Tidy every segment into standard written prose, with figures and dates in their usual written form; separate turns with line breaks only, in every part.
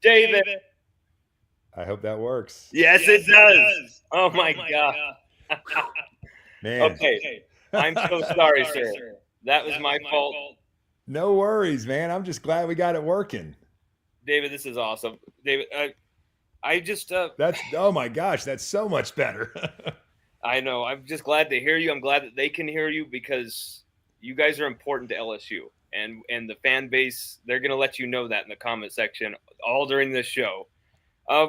David.
I hope that works.
Yes, it does. Oh my God.
Man,
Okay. I'm so sorry, sir. That was my fault.
no worries, man. I'm just glad we got it working.
David, this is awesome. David, I just,
That's oh my gosh, that's so much better.
I know. I'm just glad to hear you. I'm glad that they can hear you because you guys are important to LSU. And the fan base, they're going to let you know that in the comment section all during this show. I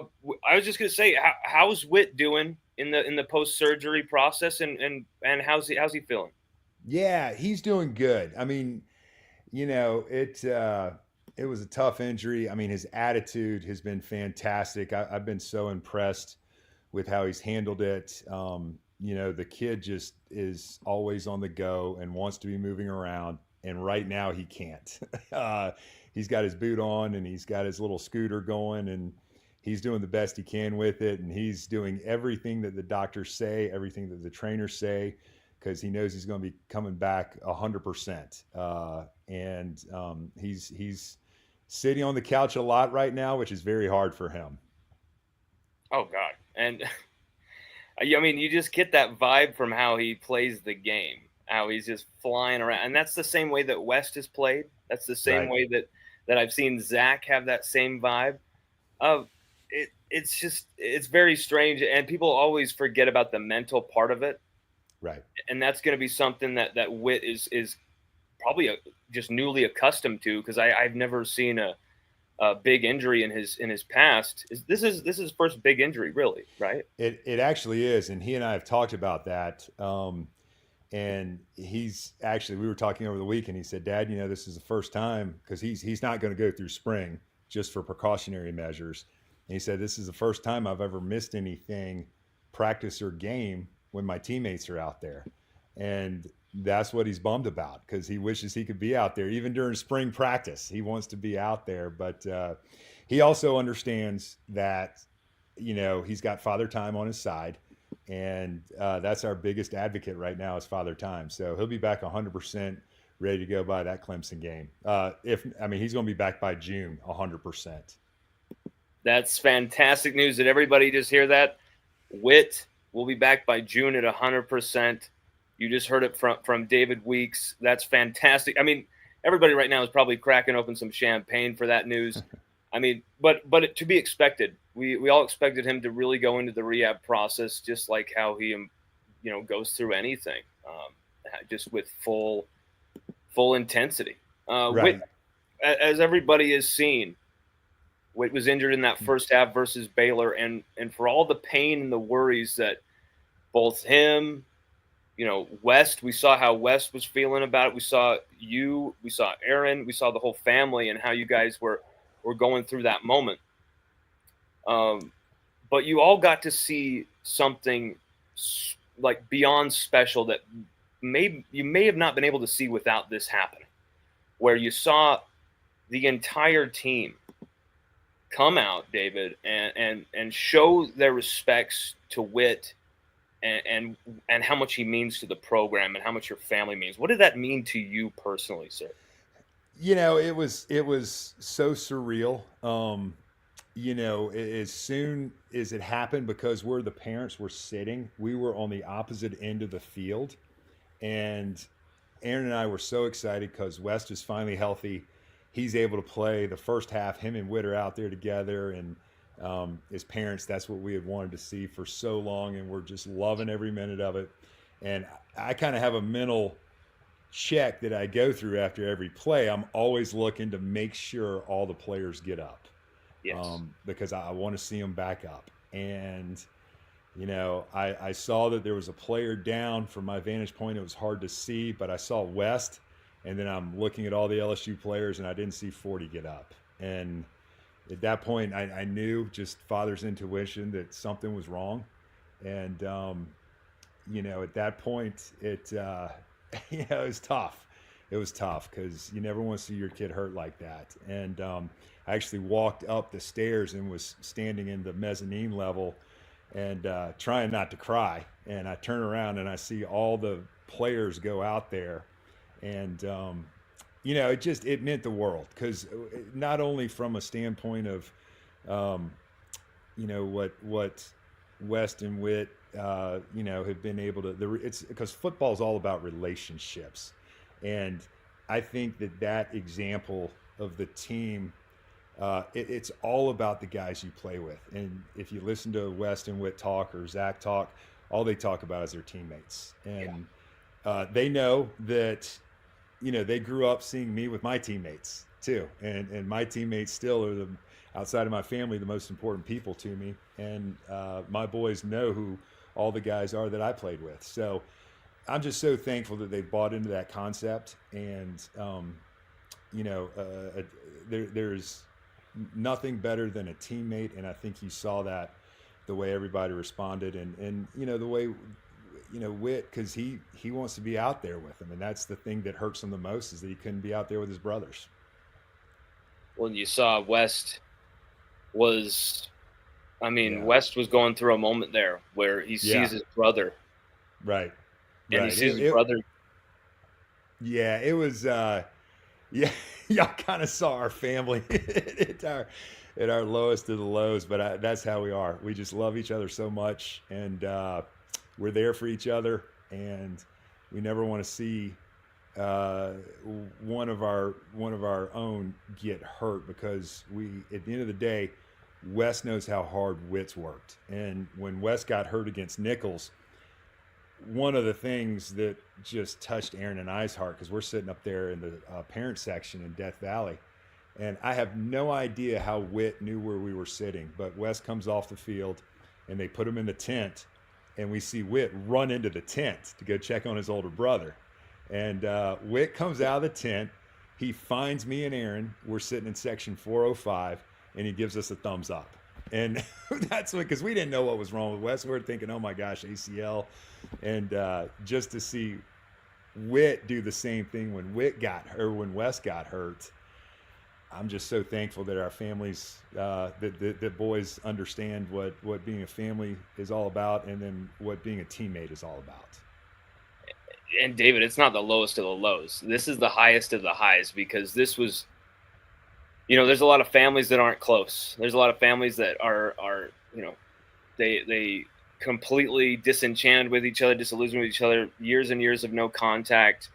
was just gonna say, how's Whit doing in the post surgery process, and how's he feeling?
Yeah, he's doing good. I mean, it was a tough injury. I mean, his attitude has been fantastic. I've been so impressed with how he's handled it. The kid just is always on the go and wants to be moving around. And right now he can't. He's got his boot on and he's got his little scooter going and he's doing the best he can with it. And he's doing everything that the doctors say, everything that the trainers say, because he knows he's going to be coming back 100%. He's sitting on the couch a lot right now, which is very hard for him.
Oh God, and I mean, you just get that vibe from how he plays the game, how he's just flying around, and that's the same way that West has played. That's the same
Right.
way that I've seen Zach have that same vibe. Uh, it's very strange, and people always forget about the mental part of it,
Right.
and that's going to be something that Whit is probably just newly accustomed to because I've never seen a big injury in his past. This is his first big injury, really, right?
It actually is, and he and I have talked about that. And we were talking over the week, and he said, "Dad, this is the first time because he's not going to go through spring just for precautionary measures." And he said, "This is the first time I've ever missed anything, practice or game, when my teammates are out there." And that's what he's bummed about because he wishes he could be out there even during spring practice. He wants to be out there, but he also understands that he's got Father Time on his side, and that's our biggest advocate right now is Father Time. So he'll be back 100% ready to go by that Clemson game. He's going to be back by June 100%.
That's fantastic news. Did everybody just hear that? Whit will be back by June at 100%. You just heard it from David Weeks. That's fantastic. I mean, everybody right now is probably cracking open some champagne for that news. I mean, but to be expected. We all expected him to really go into the rehab process just like how he goes through anything, just with full intensity. Whit,
Right.
as everybody has seen, Whit was injured in that first half versus Baylor, and for all the pain and the worries that both him, West, we saw how West was feeling about it. We saw we saw Aaron, we saw the whole family and how you guys were going through that moment. Um, but you all got to see something like beyond special that you may have not been able to see without this happening, where you saw the entire team come out, David, and show their respects to Whit and how much he means to the program and how much your family means. What did that mean to you personally, sir?
It was so surreal. As soon as it happened, because where the parents were sitting, we were on the opposite end of the field, and Aaron and I were so excited because West is finally healthy. He's able to play the first half. Him and Whit are out there together, and his parents, that's what we had wanted to see for so long, and we're just loving every minute of it. And I kind of have a mental check that I go through after every play. I'm always looking to make sure all the players get up,
Yes.
because I want to see them back up. And I saw that there was a player down from my vantage point. It was hard to see, but I saw West, and then I'm looking at all the LSU players, and I didn't see 40 get up. And at that point, I knew, just father's intuition, that something was wrong. And at that point, it was tough. It was tough because you never want to see your kid hurt like that. And I actually walked up the stairs and was standing in the mezzanine level and trying not to cry. And I turn around and I see all the players go out there, and it meant the world because not only from a standpoint of um, what West and Whit, have been able to. It's because football is all about relationships, and I think that example of the team, it's all about the guys you play with. And if you listen to West and Whit talk or Zach talk, all they talk about is their teammates,
Yeah.
and they know that they grew up seeing me with my teammates too, and my teammates still are outside of my family the most important people to me, and my boys know who all the guys are that I played with. So I'm just so thankful that they bought into that concept, and you know, there's nothing better than a teammate, and I think you saw that the way everybody responded, and the way Whit, because he wants to be out there with them, and that's the thing that hurts him the most is that he couldn't be out there with his brothers.
Well, you saw West was,
Yeah,
West was going through a moment there where he
yeah,
sees his brother,
right,
and he
right.
sees his brother.
Yeah, it was. Yeah, y'all kind of saw our family at our lowest of the lows, but that's how we are. We just love each other so much, and we're there for each other, and we never want to see uh, one of our own get hurt because at the end of the day, Wes knows how hard Wits worked, and when Wes got hurt against Nichols, one of the things that just touched Aaron and I's heart because we're sitting up there in the parent section in Death Valley, and I have no idea how Whit knew where we were sitting. But Wes comes off the field, and they put him in the tent, and we see Whit run into the tent to go check on his older brother. And Whit comes out of the tent. He finds me and Aaron. We're sitting in section 405, and he gives us a thumbs up. And that's what, because we didn't know what was wrong with Wes. We were thinking, oh my gosh, ACL. And just to see Whit do the same thing when when Wes got hurt, I'm just so thankful that our families, that boys understand what being a family is all about, and then what being a teammate is all about.
And David, it's not the lowest of the lows. This is the highest of the highs because this was, there's a lot of families that aren't close. There's a lot of families that are they completely disenchanted with each other, disillusioned with each other, years and years of no contact.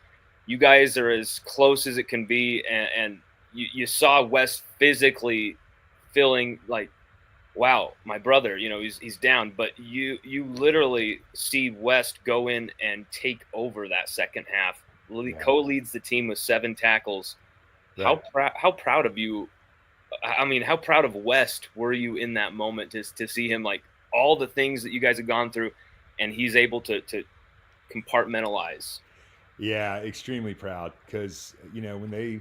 You guys are as close as it can be, and you saw Wes physically feeling like, wow, my brother, he's down, but you literally see West go in and take over that second half.
Right.
Co-leads the team with 7 tackles.
Right.
How proud of you? How proud of West were you in that moment to see him, like, all the things that you guys have gone through, and he's able to compartmentalize.
Yeah, extremely proud because when they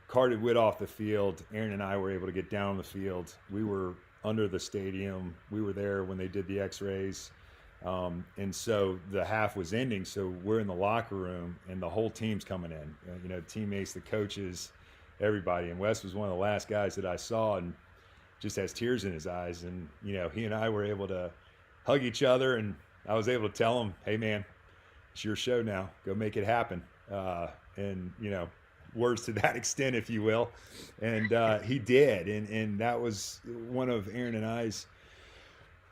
carted Whit off the field, Aaron and I were able to get down the field. We were under the stadium. We were there when they did the X-rays, and so the half was ending. So we're in the locker room, and the whole team's coming in. Teammates, the coaches, everybody. And Wes was one of the last guys that I saw, and just has tears in his eyes. And he and I were able to hug each other, and I was able to tell him, "Hey, man, it's your show now. Go make it happen." And words to that extent, if you will. And he did, and that was one of Aaron and I's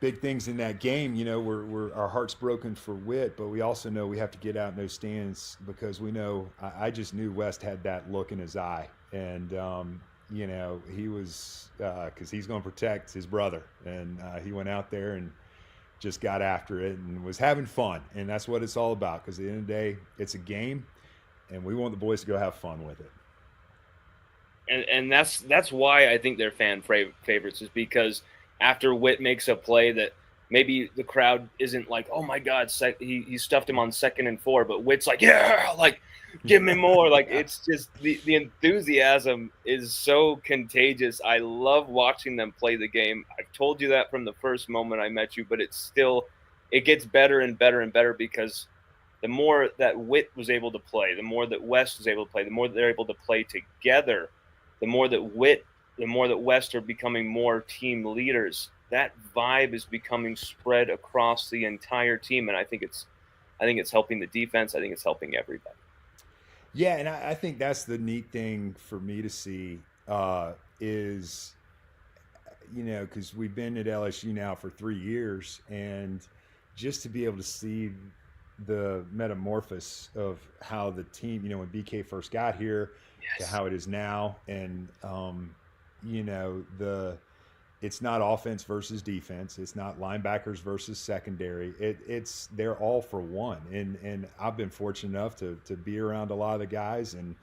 big things in that game. We're our hearts broken for Whit, but we also know we have to get out in those stands because we know I just knew West had that look in his eye, and he was because he's going to protect his brother, and he went out there and just got after it and was having fun, and that's what it's all about. Because at the end of the day, it's a game, and we want the boys to go have fun with it.
And that's why I think they're fan favorites, is because after Whit makes a play that maybe the crowd isn't like, oh my God, he stuffed him on 2nd and 4, but Whit's like, yeah, like, give me more. Like, it's just the enthusiasm is so contagious. I love watching them play the game. I've told you that from the first moment I met you, but it gets better and better and better because the more that Whit was able to play, the more that West was able to play, the more that they're able to play together, the more that West are becoming more team leaders. That vibe is becoming spread across the entire team, and I think it's helping the defense. I think it's helping everybody.
Yeah, and I think that's the neat thing for me to see is, you know, because we've been at LSU now for 3 years, and just to be able to see the metamorphosis of how the team, you know, when BK first got here to
Yes.
how it is now, and you know, it's not offense versus defense. It's not linebackers versus secondary. It's they're all for one. And I've been fortunate enough to be around a lot of the guys, and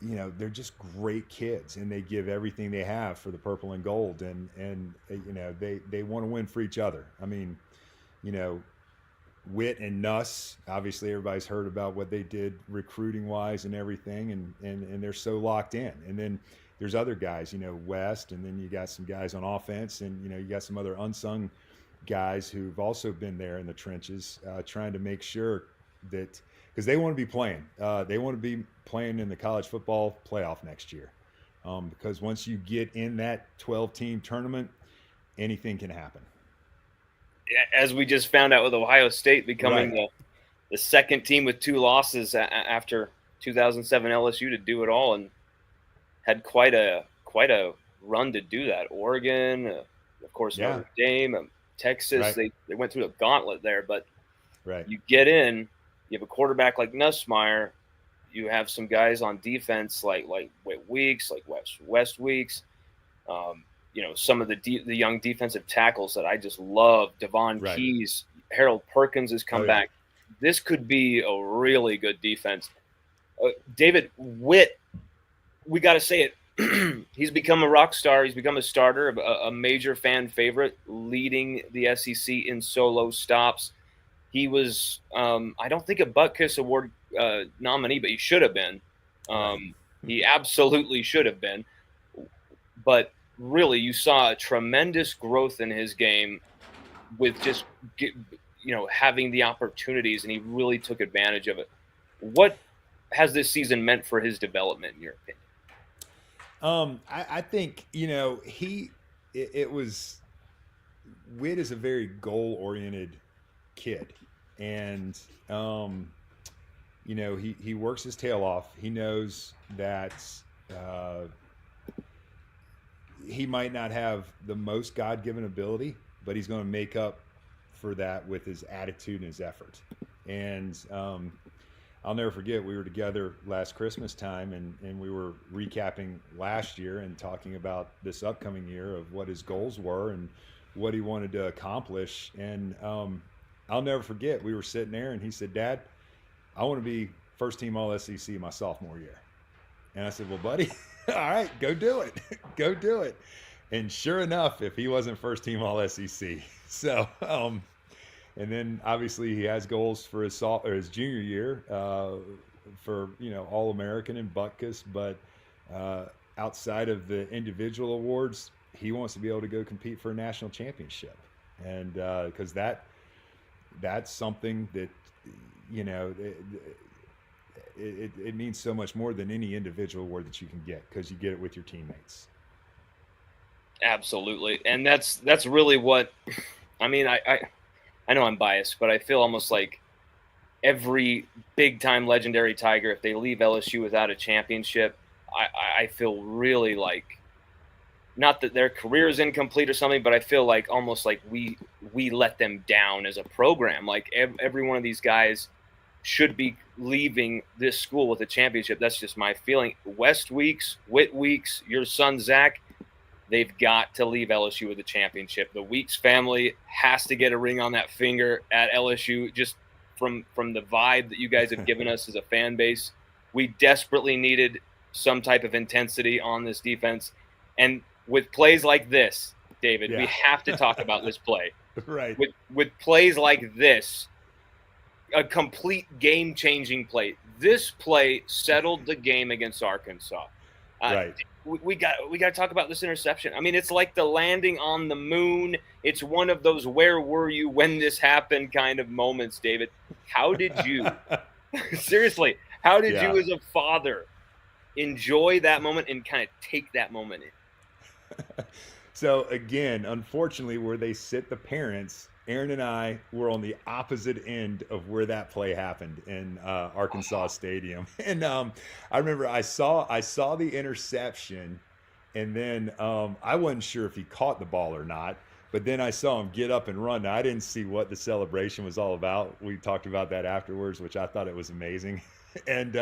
you know, they're just great kids, and they give everything they have for the purple and gold, and you know, they want to win for each other. I mean, you know, Whit and Nuss, obviously everybody's heard about what they did recruiting wise and everything, and they're so locked in. And then there's other guys, you know, West, and then you got some guys on offense, and you know, you got some other unsung guys who've also been there in the trenches, trying to make sure that, because they want to be playing, they want to be playing in the college football playoff next year, because once you get in that 12-team tournament, anything can happen.
As we just found out with Ohio State becoming
Right.
the second team with 2 losses after 2007 LSU to do it all, and had quite a run to do that. Oregon, of course,
Yeah.
Notre Dame, Texas,
Right.
they went through the gauntlet there. But
Right.
you get in, you have a quarterback like Nussmeier, you have some guys on defense like Whit Weeks, like West Weeks. You know, some of the young defensive tackles that I just love. Devon
Right.
Keys, Harold Perkins has come
Oh, yeah.
back. This could be a really good defense. David Whit, we got to say it. He's become a rock star. He's become a starter, a major fan favorite, leading the SEC in solo stops. He was, I don't think, a Butkus Award nominee, but he should have been.
Right.
He absolutely should have been. But really, you saw a tremendous growth in his game with just, you know, having the opportunities, and he really took advantage of it. What has this season meant for his development, in your opinion?
I think, you know, it was, Whit is a very goal oriented kid, and you know, he works his tail off. He knows that uh, he might not have the most God given ability, but he's going to make up for that with his attitude and his effort. And I'll never forget, we were together last Christmas time, and we were recapping last year and talking about this upcoming year of what his goals were and what he wanted to accomplish. And I'll never forget, we were sitting there and he said, "Dad, I want to be first team All SEC my sophomore year." And I said, "Well, buddy, all right, go do it. Go do it." And sure enough, if he wasn't first team All SEC. So, and then obviously he has goals for his junior year, for, you know, All American and Butkus. But outside of the individual awards, he wants to be able to go compete for a national championship, and because that's something that, you know, it means so much more than any individual award that you can get, because you get it with your teammates.
Absolutely, and that's really what I mean. I know I'm biased, but I feel almost like every big time legendary Tiger, if they leave LSU without a championship, I feel really like, not that their career is incomplete or something, but I feel like almost like we let them down as a program. Like every one of these guys should be leaving this school with a championship. That's just my feeling. West Weeks, Whit Weeks, your son Zach, they've got to leave LSU with a championship. The Weeks family has to get a ring on that finger at LSU, just from the vibe that you guys have given us as a fan base. We desperately needed some type of intensity on this defense. And with plays like this, David, we have to talk about this play.
Right.
With plays like this, a complete game-changing play. This play settled the game against Arkansas.
Right.
We got to talk about this interception. I mean, it's like the landing on the moon. It's one of those "where were you when this happened" kind of moments, David. How did you seriously? How did you, as a father, enjoy that moment and kind of take that moment in?
So again, unfortunately, where they sit the parents, Aaron and I were on the opposite end of where that play happened in Arkansas Stadium. And I remember I saw the interception, And then I wasn't sure if he caught the ball or not. But then I saw him get up and run. Now, I didn't see what the celebration was all about. We talked about that afterwards, which I thought it was amazing. And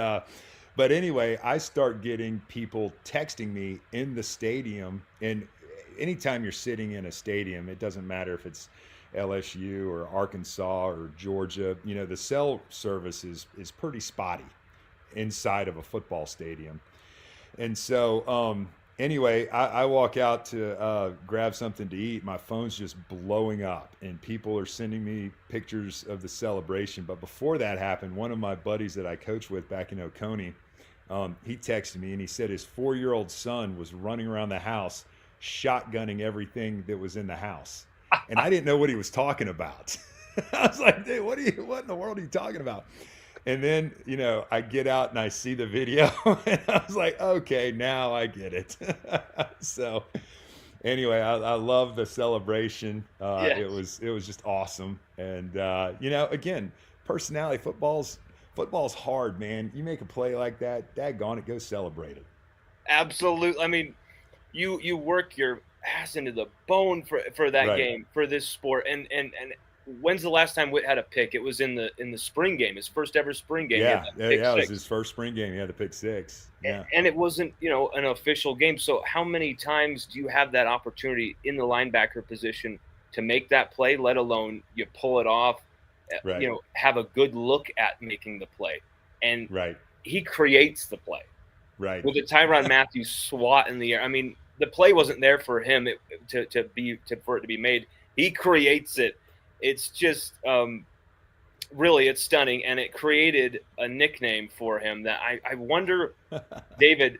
but anyway, I start getting people texting me in the stadium. And anytime you're sitting in a stadium, it doesn't matter if it's LSU or Arkansas or Georgia. You know, the cell service is pretty spotty inside of a football stadium. And so, anyway, I walk out to grab something to eat. My phone's just blowing up, and people are sending me pictures of the celebration. But before that happened, one of my buddies that I coach with back in Oconee, he texted me and he said his 4-year-old son was running around the house, shotgunning everything that was in the house. And I didn't know what he was talking about. I was like, dude, what in the world are you talking about? And then, you know, I get out and I see the video and I was like, okay, now I get it. So anyway, I love the celebration.
Yes.
It was just awesome. And, you know, again, personality, football's hard, man. You make a play like that, daggone it, go celebrate it.
Absolutely. I mean, you work your ass into the bone for that
Right.
game, for this sport. And when's the last time Whit had a pick? It was in the spring game, his first ever spring game.
Yeah, it was
six.
his first spring game. He had the pick six. Yeah.
And it wasn't, you know, an official game. So how many times do you have that opportunity in the linebacker position to make that play, let alone you pull it off,
Right.
you know, have a good look at making the play? And
Right.
he creates the play.
Right.
With the Tyrann Mathieu swat in the air. I mean, the play wasn't there for him for it to be made. He creates it. It's just really, it's stunning, and it created a nickname for him that I wonder, David,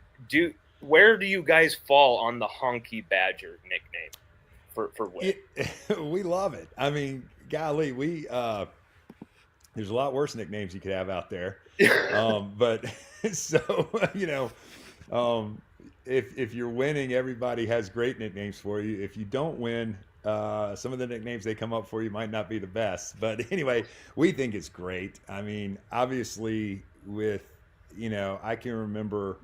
where do you guys fall on the Honky Badger nickname for Whit?
We love it. I mean, golly, there's a lot worse nicknames you could have out there. But so, you know, if you're winning, everybody has great nicknames for you. If you don't win, some of the nicknames they come up for you might not be the best. But anyway, we think it's great. I mean, obviously, you know, I can remember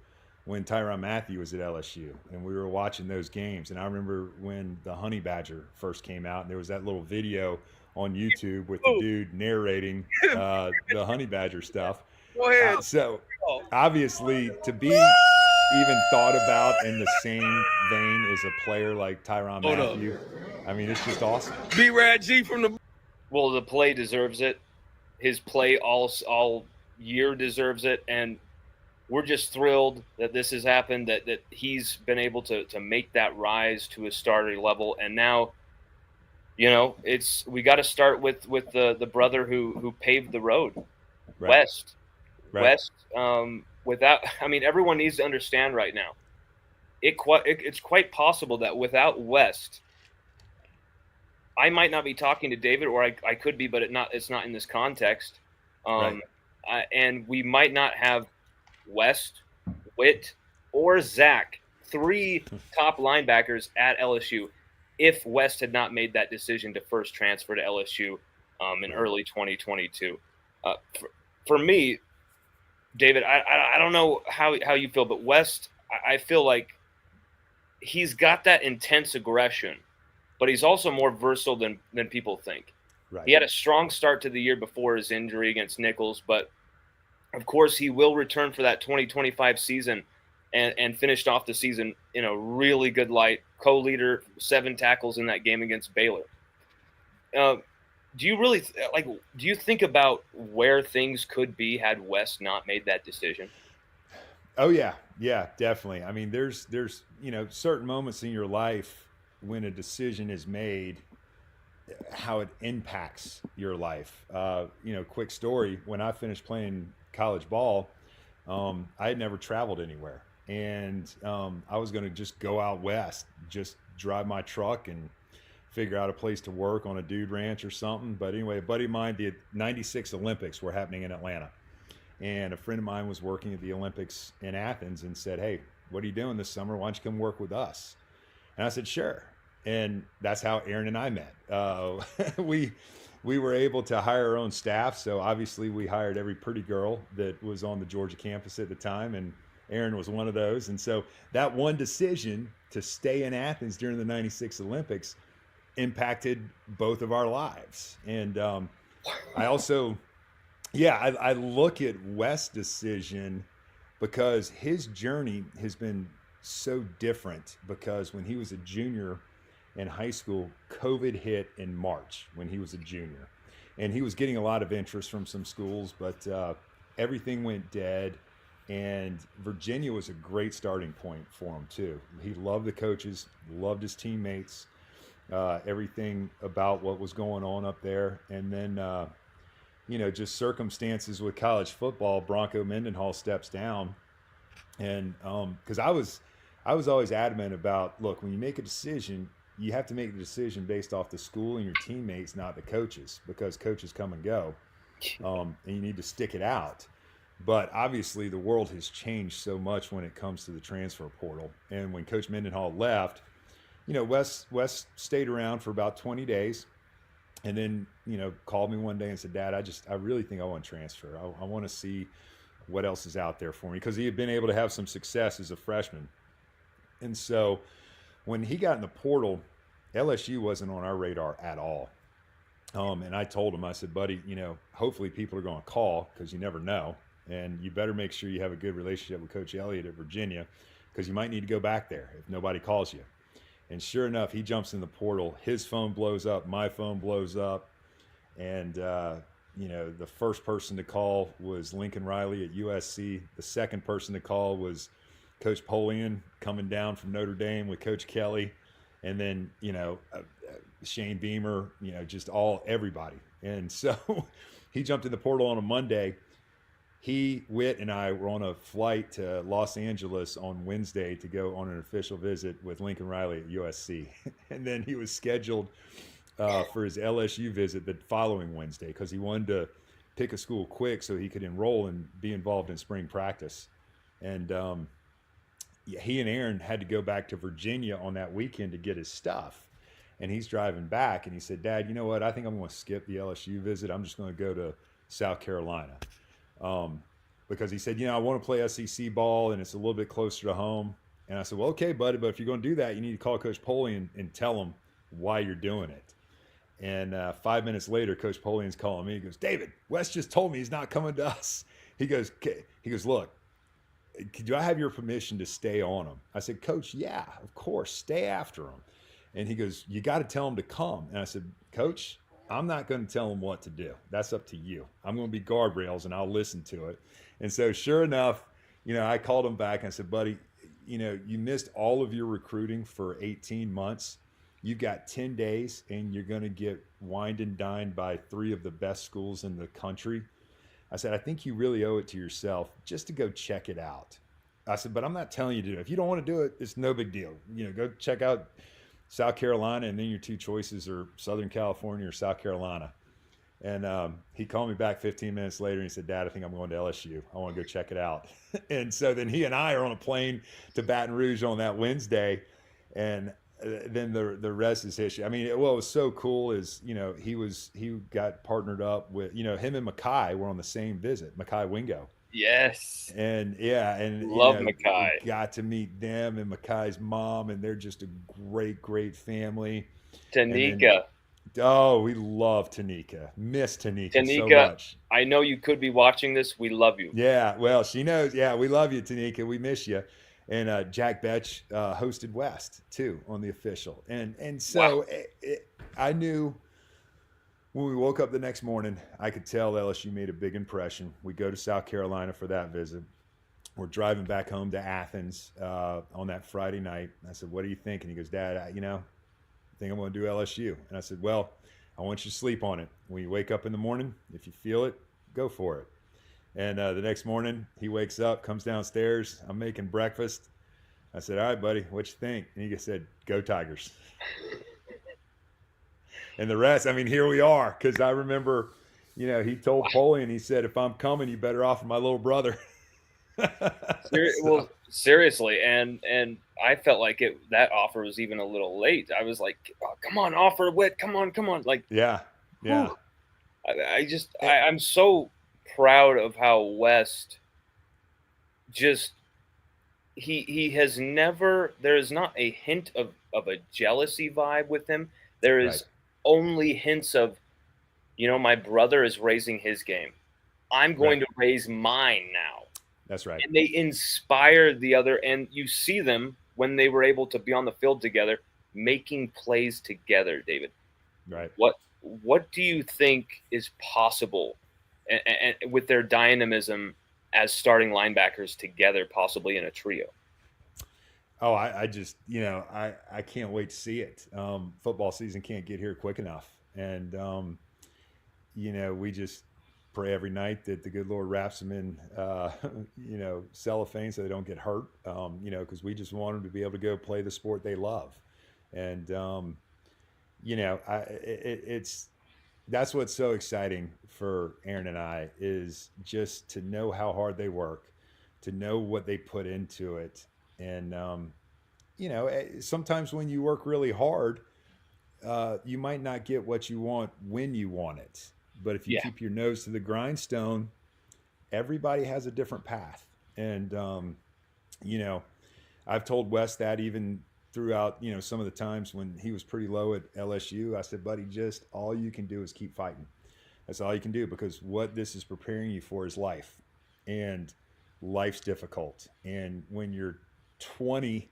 when Tyrann Mathieu was at LSU and we were watching those games. And I remember when the Honey Badger first came out and there was that little video on YouTube with the dude narrating the Honey Badger stuff.
Go ahead.
So obviously, to be even thought about in the same vein as a player like Tyrann Mathieu, I mean, it's just awesome.
B-Rad G from the...
Well, the play deserves it. His play all year deserves it. And we're just thrilled that this has happened, that he's been able to make that rise to a starter level. And now, you know, we got to start with the brother who paved the road,
Right.
West.
Right.
West, I mean, everyone needs to understand right now, it's quite possible that without West, I might not be talking to David, or I could be, but it's not in this context.
Right.
And we might not have West, Whit, or Zach, 3 top linebackers at LSU, if West had not made that decision to first transfer to LSU in early 2022. For me, David, I don't know how you feel, but West, I feel like he's got that intense aggression, but he's also more versatile than people think.
Right.
He had a strong start to the year before his injury against Nichols, but of course he will return for that 2025 season and finished off the season in a really good light, co-leader, 7 tackles in that game against Baylor. Do you think about where things could be had West not made that decision?
Oh yeah, definitely. I mean, there's you know, certain moments in your life when a decision is made, how it impacts your life. You know, quick story: when I finished playing college ball, I had never traveled anywhere, and I was going to just go out west, just drive my truck and figure out a place to work on a dude ranch or something. But anyway, a buddy of mine, the '96 Olympics were happening in Atlanta. And a friend of mine was working at the Olympics in Athens and said, "Hey, what are you doing this summer? Why don't you come work with us?" And I said, "Sure." And that's how Aaron and I met. We were able to hire our own staff. So obviously we hired every pretty girl that was on the Georgia campus at the time. And Aaron was one of those. And so that one decision to stay in Athens during the 96 Olympics impacted both of our lives. And I also, I look at West's decision because his journey has been so different because when he was a junior in high school, COVID hit in March when he was a junior. And he was getting a lot of interest from some schools, but everything went dead. And Virginia was a great starting point for him, too. He loved the coaches, loved his teammates, everything about what was going on up there. And then, just circumstances with college football, Bronco Mendenhall steps down. And because I was always adamant about, look, when you make a decision, you have to make the decision based off the school and your teammates, not the coaches, because coaches come and go, and you need to stick it out. But obviously, the world has changed so much when it comes to the transfer portal. And when Coach Mendenhall left, Wes stayed around for about 20 days, and then called me one day and said, "Dad, I really think I want to transfer. I want to see what else is out there for me," because he had been able to have some success as a freshman. And so when he got in the portal, LSU wasn't on our radar at all. And I told him, I said, "Buddy, hopefully people are going to call because you never know. And you better make sure you have a good relationship with Coach Elliott at Virginia because you might need to go back there if nobody calls you." And sure enough, he jumps in the portal. His phone blows up. My phone blows up. And, the first person to call was Lincoln Riley at USC. The second person to call was Coach Polian coming down from Notre Dame with Coach Kelly. And then, Shane Beamer, just everybody. And so he jumped in the portal on a Monday. He, Whit, and I were on a flight to Los Angeles on Wednesday to go on an official visit with Lincoln Riley at USC. And then he was scheduled for his LSU visit the following Wednesday because he wanted to pick a school quick so he could enroll and be involved in spring practice. And he and Aaron had to go back to Virginia on that weekend to get his stuff. And he's driving back, and he said, "Dad, you know what? I think I'm going to skip the LSU visit. I'm just going to go to South Carolina." Because he said, I want to play SEC ball and it's a little bit closer to home. And I said, "Well, okay, buddy, but if you're going to do that, you need to call Coach Polian and tell him why you're doing it." And 5 minutes later, Coach Polian's calling me. He goes, "David, Wes just told me he's not coming to us." He goes, "Look, do I have your permission to stay on him?" I said, "Coach, yeah, of course, stay after him." And he goes, "You got to tell him to come." And I said, "Coach, I'm not going to tell him what to do. That's up to you. I'm going to be guardrails and I'll listen to it." And so sure enough, I called him back and I said, "Buddy, you missed all of your recruiting for 18 months. You've got 10 days and you're going to get wined and dined by 3 of the best schools in the country." I said, "I think you really owe it to yourself just to go check it out." I said, "But I'm not telling you to do it. If you don't want to do it, it's no big deal. Go check out South Carolina, and then your 2 choices are Southern California or South Carolina." And he called me back 15 minutes later and he said, "Dad, I think I'm going to LSU. I want to go check it out." And so then he and I are on a plane to Baton Rouge on that Wednesday. And then the rest is history. I mean, what was so cool is, he got partnered up with, him and Mackay were on the same visit, Mackay Wingo.
Yes.
And
love Mackay.
Got to meet them and Mackay's mom, and they're just a great family.
Tanika.
We love Tanika. Miss Tanika so much.
I know you could be watching this. We love you.
Yeah, well, she knows. Yeah, we love you, Tanika. We miss you. And Jack Betch hosted West too on the official. And so wow. I knew when we woke up the next morning, I could tell LSU made a big impression. We go to South Carolina for that visit. We're driving back home to Athens on that Friday night. I said, "What do you think?" And he goes, "Dad, I think I'm going to do LSU." And I said, "Well, I want you to sleep on it. When you wake up in the morning, if you feel it, go for it." And the next morning, he wakes up, comes downstairs. I'm making breakfast. I said, "All right, buddy, what you think?" And he said, "Go Tigers." And the rest, here we are. Because I remember, he told Polian, he said, "If I'm coming, you better offer my little brother."
Well, seriously, and I felt like that offer was even a little late. I was like, "Oh, come on, offer Whit, come on." Like,
yeah.
I'm so proud of how West just he has never, there is not a hint of a jealousy vibe with him. There
Right.
is only hints of, my brother is raising his game. I'm
Right.
going to raise mine now.
That's right.
And they inspire the other, and you see them when they were able to be on the field together, making plays together, David.
Right.
What do you think is possible with their dynamism as starting linebackers together, possibly in a trio?
Oh, I just, I can't wait to see it. Football season can't get here quick enough. And, we just pray every night that the good Lord wraps them in, cellophane so they don't get hurt, because we just want them to be able to go play the sport they love. And, it's, that's what's so exciting for Aaron and I is just to know how hard they work, to know what they put into it. And, sometimes when you work really hard, you might not get what you want when you want it. But if you
Yeah.
keep your nose to the grindstone, everybody has a different path. And, you know, I've told Wes that even throughout, some of the times when he was pretty low at LSU, I said, buddy, just all you can do is keep fighting. That's all you can do because what this is preparing you for is life. And life's difficult. And when you're 20,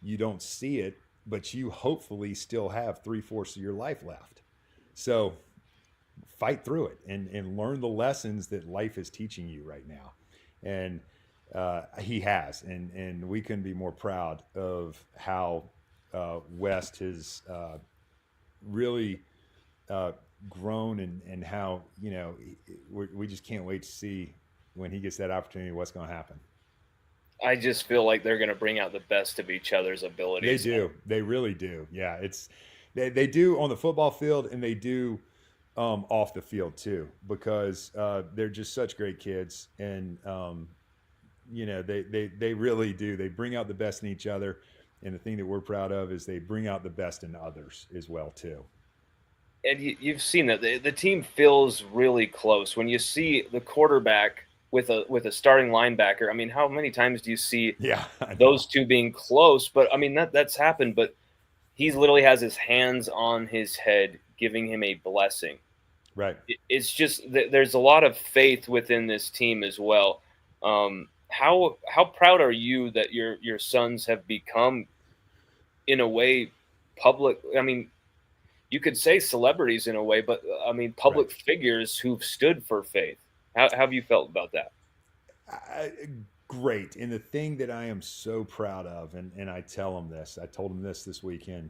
you don't see it, but you hopefully still have 3/4 of your life left. So fight through it and learn the lessons that life is teaching you right now. And he has, and we couldn't be more proud of how West has really grown and how, we just can't wait to see when he gets that opportunity, what's going to happen.
I just feel like they're going to bring out the best of each other's
They
abilities.
do. They really do. Yeah, they do on the football field, and they do off the field too, because they're just such great kids, and they really do. They bring out the best in each other, and the thing that we're proud of is they bring out the best in others as well too.
And you've seen that the team feels really close when you see the quarterback with a starting linebacker. I mean, how many times do you see
Yeah, I know.
those two being close? But I mean that's happened. But he literally has his hands on his head, giving him a blessing.
Right.
It's just there's a lot of faith within this team as well. How proud are you that your sons have become, in a way, public? I mean, you could say celebrities in a way, but I mean
Right.
public figures who've stood for faith. How have you felt about that?
I, Great. And the thing that I am so proud of, and I tell them this, I told them this weekend,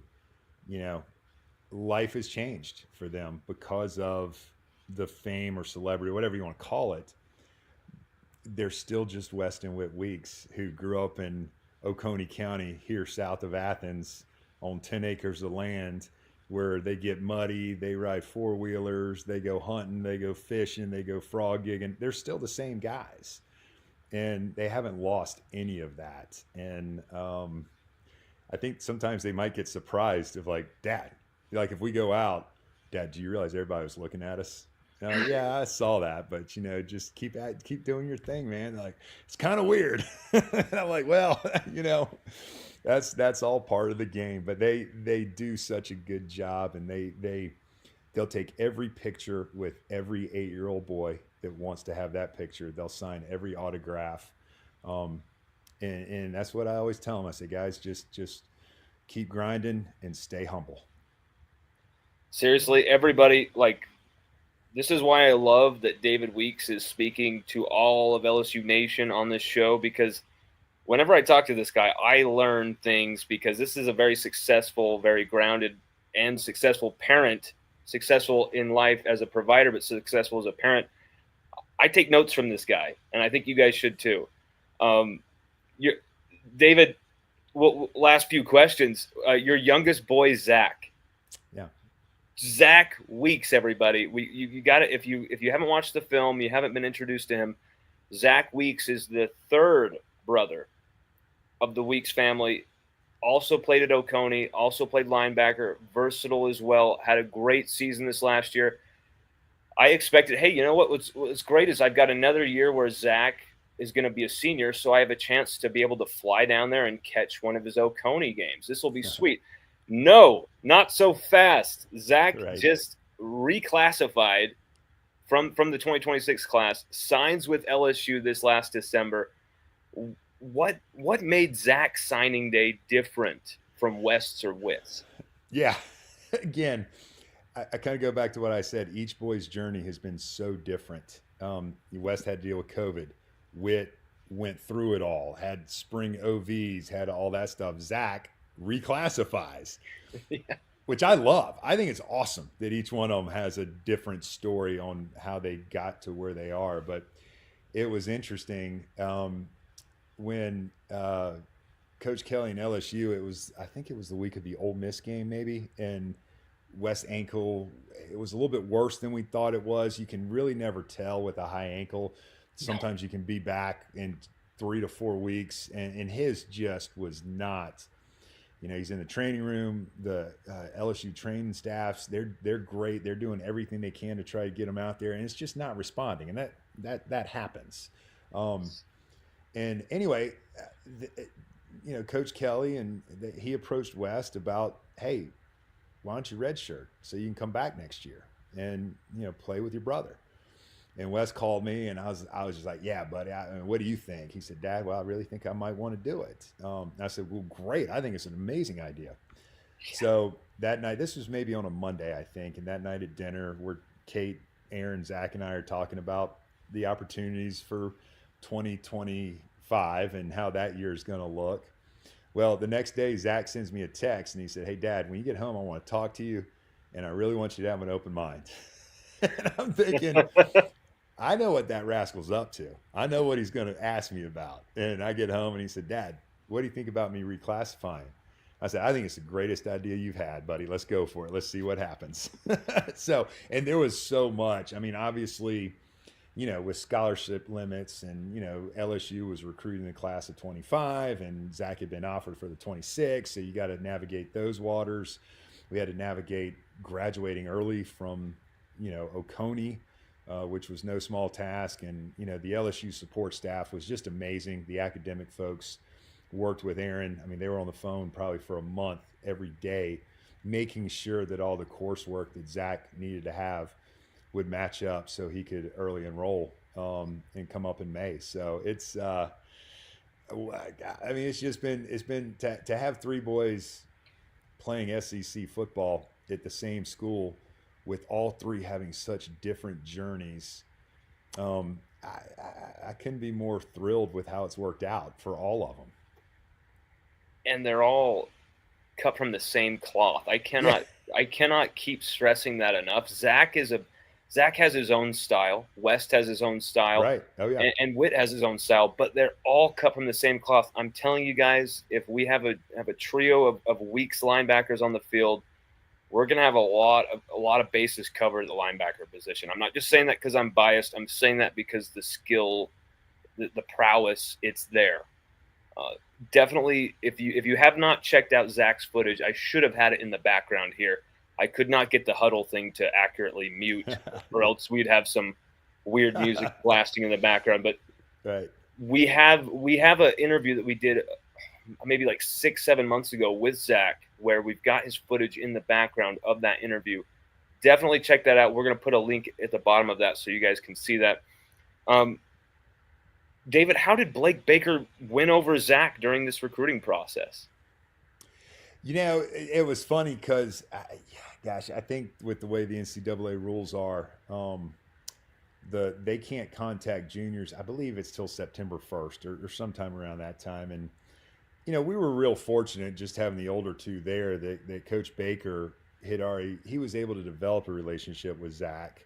you know, life has changed for them because of the fame or celebrity, whatever you want to call it. They're still just West and Whit Weeks who grew up in Oconee County here south of Athens on 10 acres of land where they get muddy, they ride four wheelers, they go hunting, they go fishing, they go frog gigging. They're still the same guys and they haven't lost any of that. And I think sometimes they might get surprised of like, Dad, like if we go out, Dad, do you realize everybody was looking at us? And I'm like, yeah, I saw that, but just keep doing your thing, man. They're like, it's kind of weird. And I'm like, well, that's all part of the game. But they do such a good job, and they'll take every picture with every 8-year-old boy that wants to have that picture. They'll sign every autograph, um, and that's what I always tell them. I say, guys, just keep grinding and stay humble.
Seriously, everybody, like, this is why I love that David Weeks is speaking to all of LSU Nation on this show, because whenever I talk to this guy, I learn things, because this is a very successful, very grounded, and successful parent, successful in life as a provider, but successful as a parent. I take notes from this guy, and I think you guys should too. Um, you David, last few questions. Your youngest boy, Zach.
Yeah.
Zach Weeks, everybody. You got it. If you haven't watched the film, you haven't been introduced to him. Zach Weeks is the third brother of the Weeks family. Also played at Oconee. Also played linebacker. Versatile as well. Had a great season this last year. I expected, hey, you know what? What's great is I've got another year where Zach is going to be a senior, so I have a chance to be able to fly down there and catch one of his Oconee games. This will be sweet. No, not so fast. Zach just reclassified from the 2026 class, signs with LSU this last December. What made Zach signing day different from West's or Whit's?
Yeah, again, I kind of go back to what I said. Each boy's journey has been so different. West had to deal with COVID. Whit went through it all, had spring OVs, had all that stuff. Zach reclassifies, yeah, which I love. I think it's awesome that each one of them has a different story on how they got to where they are. But it was interesting when Coach Kelly and LSU, I think it was the week of the Ole Miss game maybe, and West ankle, it was a little bit worse than we thought it was. You can really never tell with a high ankle. Sometimes you can be back in 3 to 4 weeks, and his just was not. He's in the training room. The LSU training staffs, they're great. They're doing everything they can to try to get him out there, and it's just not responding, and that happens. And anyway, Coach Kelly he approached West about, hey, why don't you redshirt so you can come back next year and play with your brother? And Wes called me, and I was just like, yeah, buddy, what do you think? He said, Dad, well, I really think I might want to do it. I said, well, great. I think it's an amazing idea. Yeah. So that night, this was maybe on a Monday, I think, and that night at dinner, where Kate, Aaron, Zach, and I are talking about the opportunities for 2025 and how that year is going to look. Well, the next day, Zach sends me a text, and he said, hey, Dad, when you get home, I want to talk to you, and I really want you to have an open mind. And I'm thinking, I know what that rascal's up to. I know what he's going to ask me about. And I get home, and he said, Dad, what do you think about me reclassifying? I said, I think it's the greatest idea you've had, buddy. Let's go for it. Let's see what happens. So, and there was so much. I mean, obviously, with scholarship limits, and, LSU was recruiting the class of 25, and Zach had been offered for the 26. So you got to navigate those waters. We had to navigate graduating early from, Oconee, which was no small task. And, the LSU support staff was just amazing. The academic folks worked with Aaron. I mean, they were on the phone probably for a month every day, making sure that all the coursework that Zach needed to have would match up so he could early enroll and come up in May. So it's, I mean, it's been to have three boys playing SEC football at the same school with all three having such different journeys. I couldn't be more thrilled with how it's worked out for all of them.
And they're all cut from the same cloth. I cannot keep stressing that enough. Zach has his own style. West has his own style.
Right. Oh yeah.
And Whit has his own style, but they're all cut from the same cloth. I'm telling you guys, if we have a trio of Weeks linebackers on the field, we're gonna have a lot of bases covered at the linebacker position. I'm not just saying that because I'm biased. I'm saying that because the skill, the prowess, it's there. Definitely, if you have not checked out Zach's footage, I should have had it in the background here. I could not get the huddle thing to accurately mute, or else we'd have some weird music blasting in the background. But
right.
we have an interview that we did maybe like 6-7 months ago with Zach, where we've got his footage in the background of that interview. Definitely check that out. We're going to put a link at the bottom of that so you guys can see that. David, how did Blake Baker win over Zach during this recruiting process?
It was funny because, I think with the way the NCAA rules are, they can't contact juniors. I believe it's till September 1st or sometime around that time. And, we were real fortunate just having the older two there that Coach Baker he was able to develop a relationship with Zach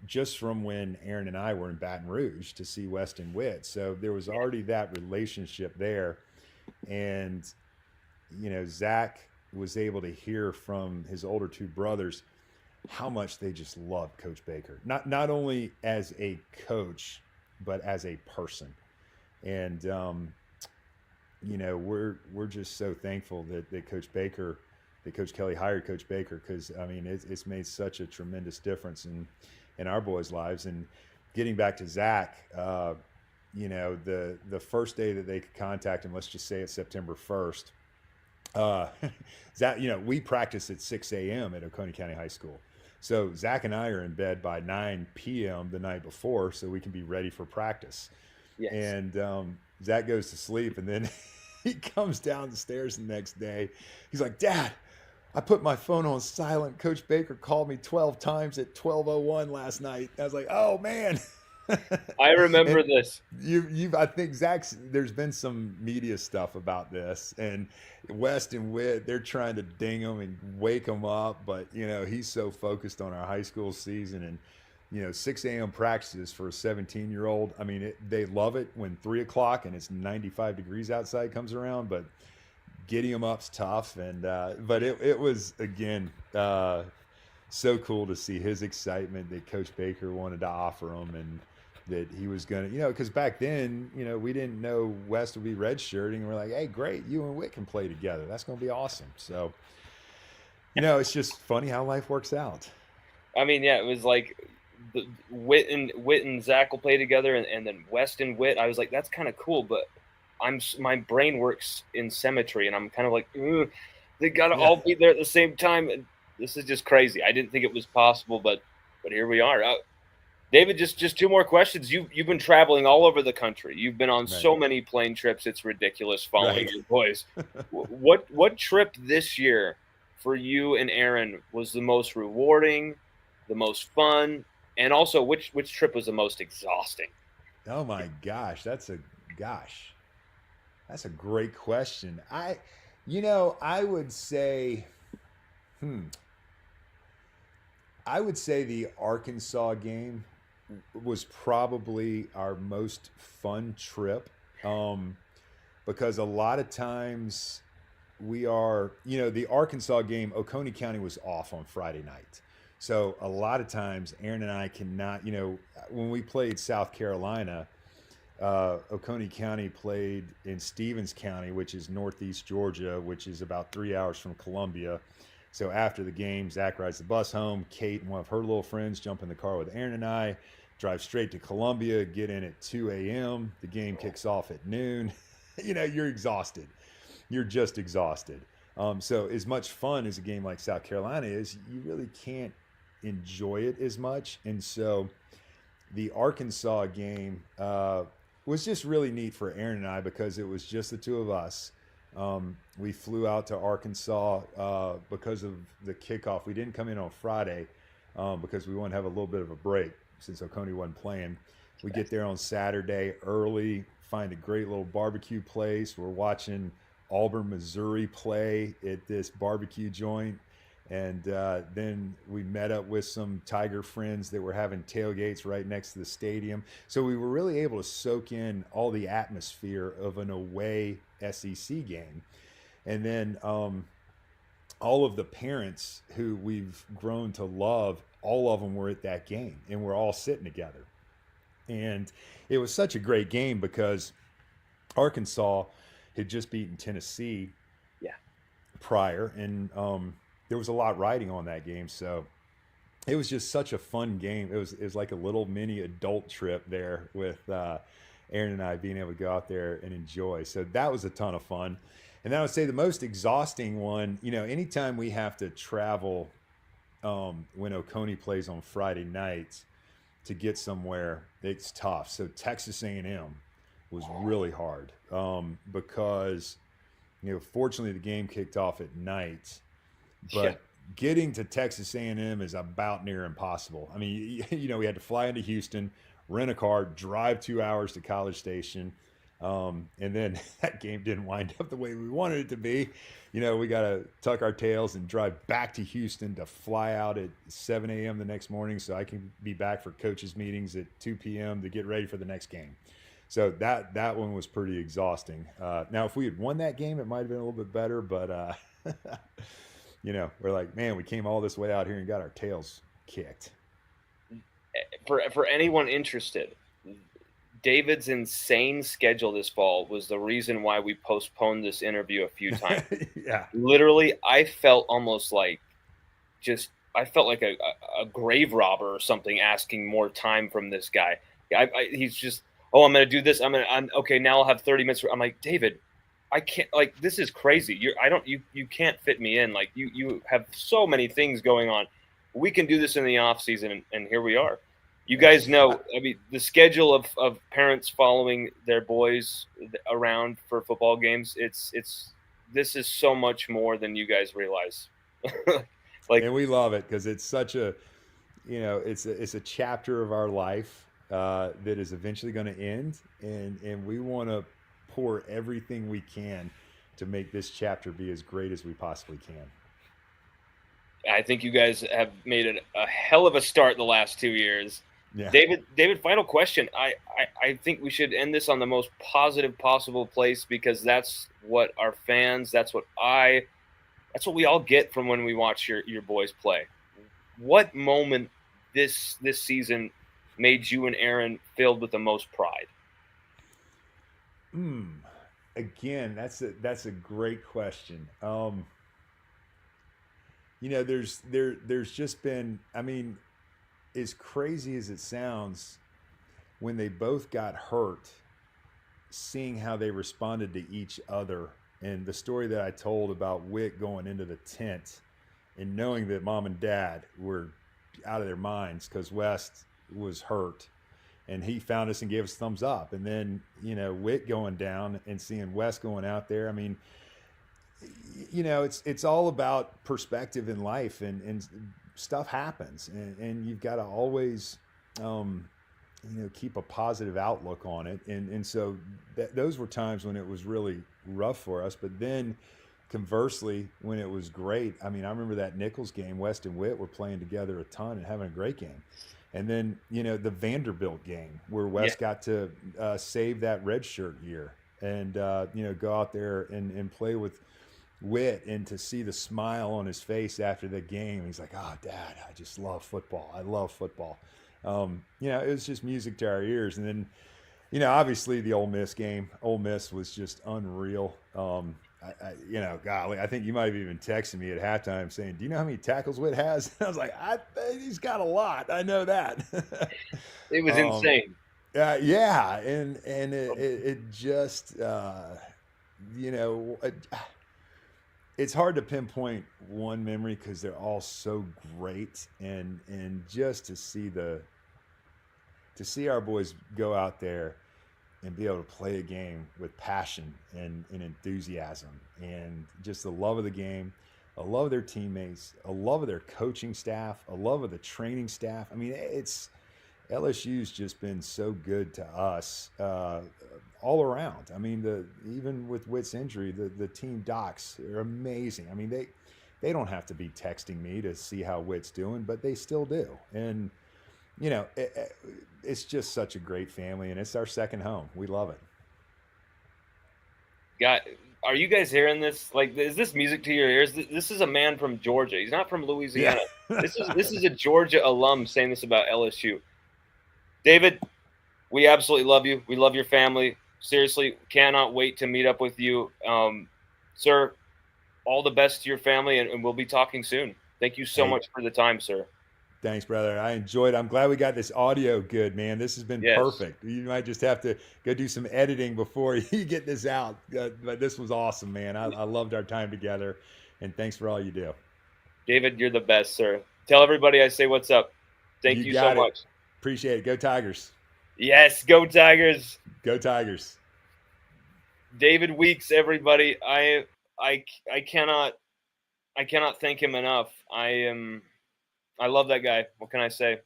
just from when Aaron and I were in Baton Rouge to see West and Whit. So there was already that relationship there. And, Zach was able to hear from his older two brothers how much they just loved Coach Baker, not only as a coach, but as a person. And, we're just so thankful that Coach Kelly hired Coach Baker, because, I mean, it's made such a tremendous difference in our boys' lives. And getting back to Zach, the first day that they could contact him, let's just say it's September 1st. Uh, Zach, we practice at 6 a.m. at Oconee County High School. So Zach and I are in bed by 9 p.m. the night before so we can be ready for practice.
Yes.
And Zach goes to sleep, and then he comes down the stairs the next day. He's like, Dad, I put my phone on silent. Coach Baker called me 12 times at 12:01 last night. I was like, oh, man.
I remember
And
this.
I think there's been some media stuff about this, and West and Whit, they're trying to ding him and wake him up, but he's so focused on our high school season, and 6 a.m. practices for a 17-year-old. I mean, they love it when 3 o'clock and it's 95 degrees outside comes around, but getting him up's tough, and but it was again so cool to see his excitement that Coach Baker wanted to offer him, and that he was going to, because back then, we didn't know West would be redshirting. And we're like, hey, great, you and Whit can play together. That's going to be awesome. So, it's just funny how life works out.
I mean, yeah, it was like Whit and Zach will play together, and then West and Whit. I was like, that's kind of cool, but my brain works in symmetry, and I'm kind of like, they got to all be there at the same time. And this is just crazy. I didn't think it was possible, but here we are. David, just two more questions. You've been traveling all over the country. You've been on so many plane trips. It's ridiculous following your boys. What trip this year for you and Aaron was the most rewarding, the most fun, and also which trip was the most exhausting?
Oh my gosh, that's a great question. I would say, the Arkansas game was probably our most fun trip, because a lot of times the Arkansas game, Oconee County was off on Friday night. So a lot of times Aaron and I cannot, when we played South Carolina, Oconee County played in Stevens County, which is northeast Georgia, which is about 3 hours from Columbia. So after the game, Zach rides the bus home. Kate and one of her little friends jump in the car with Aaron and I, drive straight to Columbia, get in at 2 a.m. The game kicks off at noon. You're exhausted. You're just exhausted. So as much fun as a game like South Carolina is, you really can't enjoy it as much. And so the Arkansas game was just really neat for Aaron and I because it was just the two of us. We flew out to Arkansas because of the kickoff. We didn't come in on Friday because we wanted to have a little bit of a break since Oconee wasn't playing. We get there on Saturday early, find a great little barbecue place. We're watching Auburn, Missouri play at this barbecue joint. And then we met up with some Tiger friends that were having tailgates right next to the stadium. So we were really able to soak in all the atmosphere of an away SEC game. And then all of the parents who we've grown to love, all of them were at that game, and we're all sitting together. And it was such a great game because Arkansas had just beaten Tennessee prior, and there was a lot riding on that game. So it was just such a fun game. It was like a little mini adult trip there with Aaron and I being able to go out there and enjoy. So that was a ton of fun. And then I would say the most exhausting one, anytime we have to travel when Oconee plays on Friday nights to get somewhere, it's tough. So Texas A&M was really hard because, fortunately the game kicked off at night, but getting to Texas A&M is about near impossible. I mean, we had to fly into Houston, rent a car, drive 2 hours to College Station. And then that game didn't wind up the way we wanted it to be. We got to tuck our tails and drive back to Houston to fly out at 7 a.m. the next morning so I can be back for coaches' meetings at 2 p.m. to get ready for the next game. So that one was pretty exhausting. Now, if we had won that game, it might have been a little bit better, but we're like, man, we came all this way out here and got our tails kicked.
For anyone interested, David's insane schedule this fall was the reason why we postponed this interview a few times. Literally, I felt almost like I felt like a grave robber or something asking more time from this guy. He's just oh, I'm going to do this. I'm okay. Now I'll have 30 minutes. I'm like, David, I can't, like, this is crazy. You can't fit me in. Like you have so many things going on. We can do this in the off season. And here we are. You guys know, I mean, the schedule of parents following their boys around for football games. This is so much more than you guys realize. Like,
And we love it because it's such a, it's a chapter of our life that is eventually going to end, and we want to pour everything we can to make this chapter be as great as we possibly can.
I think you guys have made a hell of a start the last 2 years.
Yeah.
David, final question. I think we should end this on the most positive possible place, because that's what our fans, that's what we all get from when we watch your boys play. What moment this season made you and Aaron filled with the most pride?
Again, that's a great question. There's just been, I mean, as crazy as it sounds, when they both got hurt, seeing how they responded to each other, and the story that I told about Whit going into the tent and knowing that mom and dad were out of their minds because West was hurt, and he found us and gave us a thumbs up. And then, Whit going down and seeing West going out there. I mean, it's all about perspective in life, and stuff happens, and you've got to always, keep a positive outlook on it. And so those were times when it was really rough for us. But then conversely, when it was great, I mean, I remember that Nichols game, West and Whit were playing together a ton and having a great game. And then, the Vanderbilt game where West got to save that red shirt year and, go out there and play with Whit, and to see the smile on his face after the game. He's like, "Oh, Dad, I just love football. I love football." It was just music to our ears. And then, obviously the Ole Miss game. Ole Miss was just unreal. Golly, I think you might have even texted me at halftime saying, "Do you know how many tackles Whit has?" I was like, "He's got a lot. I know that."
It was insane.
Yeah, and it just, it's hard to pinpoint one memory because they're all so great, and just to see our boys go out there and be able to play a game with passion and enthusiasm, and just the love of the game, a love of their teammates, a love of their coaching staff, a love of the training staff. I mean, LSU's just been so good to us all around. I mean, even with Whit's injury, the team docs are amazing. I mean, they don't have to be texting me to see how Whit's doing, but they still do. And it's just such a great family, and it's our second home. We love it.
Are you guys hearing this? Like, is this music to your ears? This is a man from Georgia. He's not from Louisiana. Yeah. This is a Georgia alum saying this about LSU. David, we absolutely love you. We love your family. Seriously, cannot wait to meet up with you. Sir, all the best to your family, and we'll be talking soon. Thank you so much for the time, sir.
Thanks, brother. I enjoyed it. I'm glad we got this audio good, man. This has been perfect. You might just have to go do some editing before you get this out. But this was awesome, man. I loved our time together, and thanks for all you do.
David, you're the best, sir. Tell everybody I say what's up. Thank you so much.
Appreciate it. Go Tigers.
Yes, go Tigers.
Go Tigers.
David Weeks, everybody. I cannot thank him enough. I love that guy. What can I say?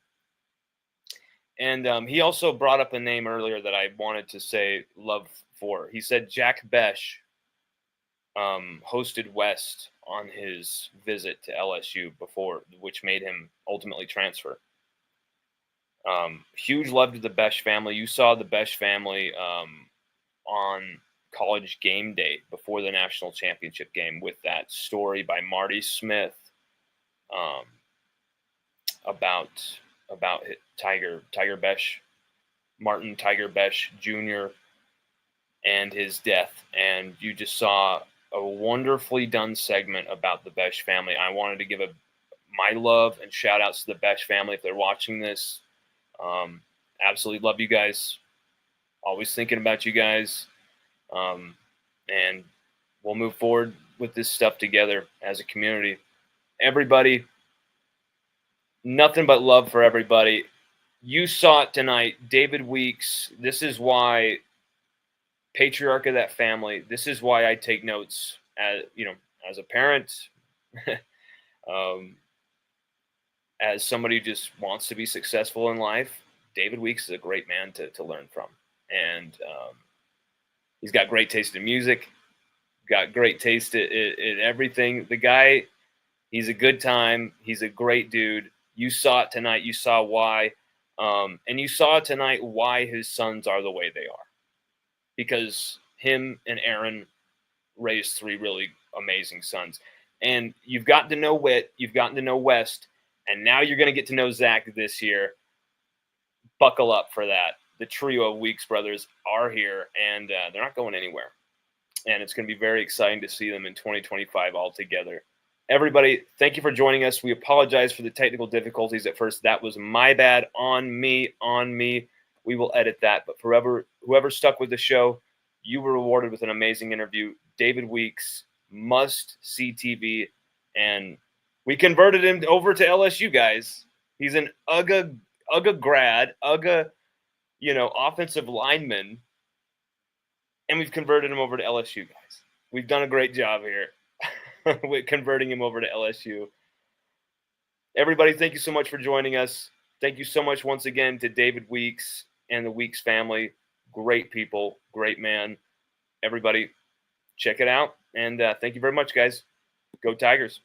And he also brought up a name earlier that I wanted to say love for. He said Jack Besh hosted West on his visit to LSU before, which made him ultimately transfer. Huge love to the Besh family. You saw the Besh family on College game day before the national championship game with that story by Marty Smith about Tiger Besh, Martin Tiger Besh Jr. and his death. And you just saw a wonderfully done segment about the Besh family. I wanted to give my love and shout outs to the Besh family if they're watching this. Absolutely love you guys. Always thinking about you guys. And we'll move forward with this stuff together as a community. Everybody, nothing but love for everybody. You saw it tonight. David Weeks. This is why patriarch of that family. This is why I take notes as a parent, as somebody who just wants to be successful in life. David Weeks is a great man to learn from. And he's got great taste in music, got great taste in everything. The guy, he's a good time. He's a great dude. You saw it tonight. You saw why. And you saw tonight why his sons are the way they are. Because him and Aaron raised 3 really amazing sons. And you've gotten to know Whit. You've gotten to know West. And now you're going to get to know Zach this year. Buckle up for that. The trio of Weeks brothers are here, and they're not going anywhere. And it's going to be very exciting to see them in 2025 all together. Everybody, thank you for joining us. We apologize for the technical difficulties at first. That was my bad, on me. We will edit that. But for whoever stuck with the show, you were rewarded with an amazing interview. David Weeks, must-see TV, and we converted him over to LSU, guys. He's an UGA grad, UGA, offensive lineman, and we've converted him over to LSU, guys. We've done a great job here with converting him over to LSU. Everybody, thank you so much for joining us. Thank you so much once again to David Weeks and the Weeks family. Great people, great man. Everybody, check it out. And thank you very much, guys. Go Tigers.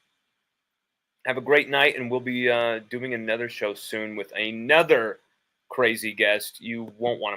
Have a great night, and we'll be doing another show soon with another crazy guest. You won't want to